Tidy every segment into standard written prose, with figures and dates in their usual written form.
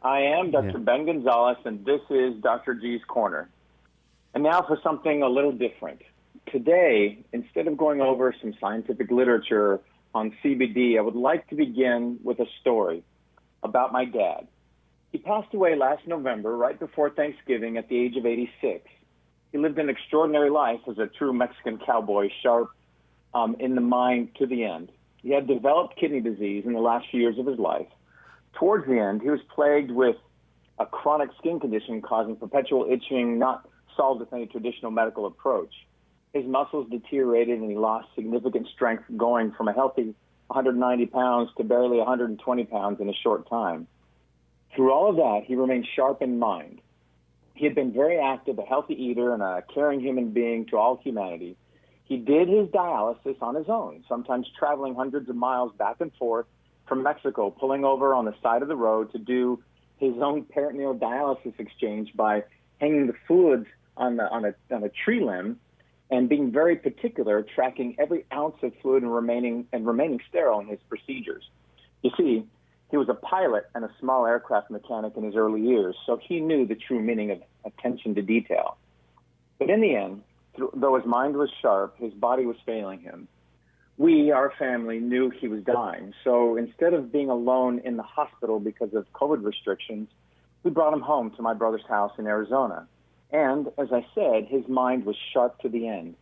I am Yeah. Dr. Ben Gonzalez, and this is Dr. G's Corner. And now for something a little different. Today, instead of going over some scientific literature on CBD, I would like to begin with a story about my dad. He passed away last November, right before Thanksgiving, at the age of 86. He lived an extraordinary life as a true Mexican cowboy, sharp in the mind to the end. He had developed kidney disease in the last few years of his life. Towards the end, he was plagued with a chronic skin condition causing perpetual itching, not solved with any traditional medical approach. His muscles deteriorated and he lost significant strength, going from a healthy 190 pounds to barely 120 pounds in a short time. Through all of that, he remained sharp in mind. He had been very active, a healthy eater, and a caring human being to all humanity. He did his dialysis on his own, sometimes traveling hundreds of miles back and forth from Mexico, pulling over on the side of the road to do his own peritoneal dialysis exchange by hanging the fluids on a tree limb and being very particular, tracking every ounce of fluid and remaining sterile in his procedures. You see, he was a pilot and a small aircraft mechanic in his early years, so he knew the true meaning of attention to detail. But in the end, though his mind was sharp, his body was failing him. We, our family, knew he was dying, so instead of being alone in the hospital because of COVID restrictions, we brought him home to my brother's house in Arizona. And, as I said, his mind was sharp to the end.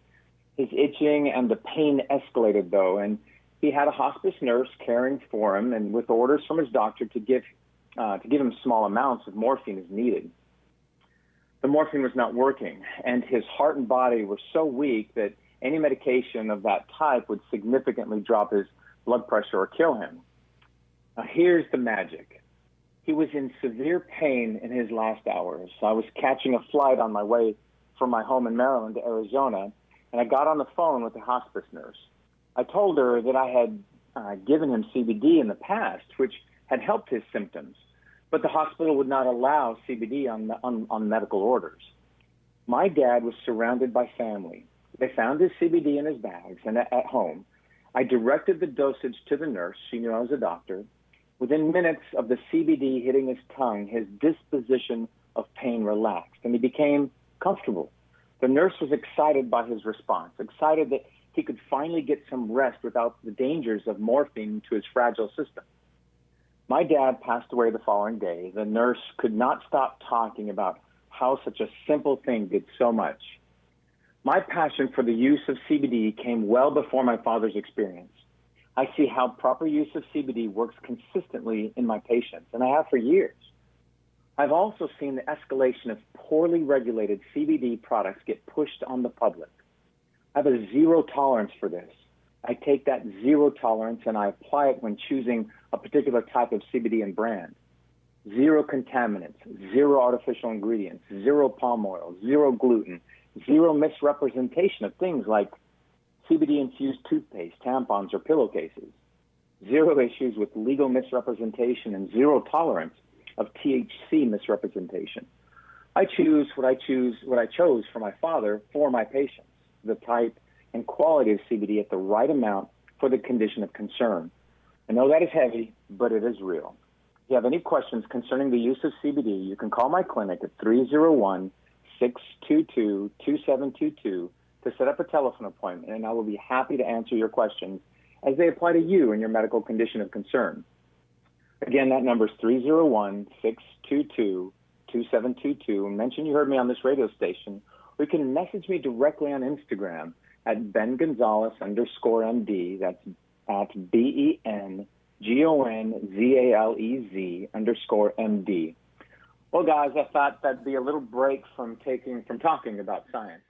His itching and the pain escalated, though, and he had a hospice nurse caring for him and with orders from his doctor to give him small amounts of morphine as needed. The morphine was not working, and his heart and body were so weak that any medication of that type would significantly drop his blood pressure or kill him. Now, here's the magic. He was in severe pain in his last hours. I was catching a flight on my way from my home in Maryland to Arizona, and I got on the phone with the hospice nurse. I told her that I had given him CBD in the past, which had helped his symptoms, but the hospital would not allow CBD on medical orders. My dad was surrounded by family. They found his CBD in his bags and at home. I directed the dosage to the nurse. She knew I was a doctor. Within minutes of the CBD hitting his tongue, his disposition of pain relaxed, and he became comfortable. The nurse was excited by his response, excited that he could finally get some rest without the dangers of morphine to his fragile system. My dad passed away the following day. The nurse could not stop talking about how such a simple thing did so much. My passion for the use of CBD came well before my father's experience. I see how proper use of CBD works consistently in my patients, and I have for years. I've also seen the escalation of poorly regulated CBD products get pushed on the public. I have a zero tolerance for this. I take that zero tolerance and I apply it when choosing a particular type of CBD and brand. Zero contaminants, zero artificial ingredients, zero palm oil, zero gluten, zero misrepresentation of things like CBD-infused toothpaste, tampons, or pillowcases. Zero issues with legal misrepresentation and zero tolerance of THC misrepresentation. I choose what I chose for my father for my patients, the type and quality of CBD at the right amount for the condition of concern. I know that is heavy, but it is real. If you have any questions concerning the use of CBD, you can call my clinic at 301-622-2722 to set up a telephone appointment, and I will be happy to answer your questions as they apply to you and your medical condition of concern. Again, that number is 301-622-2722. Mention you heard me on this radio station, or you can message me directly on Instagram at BenGonzalez_MD. That's at BenGonzalez_MD. Well, guys, I thought that'd be a little break from talking about science.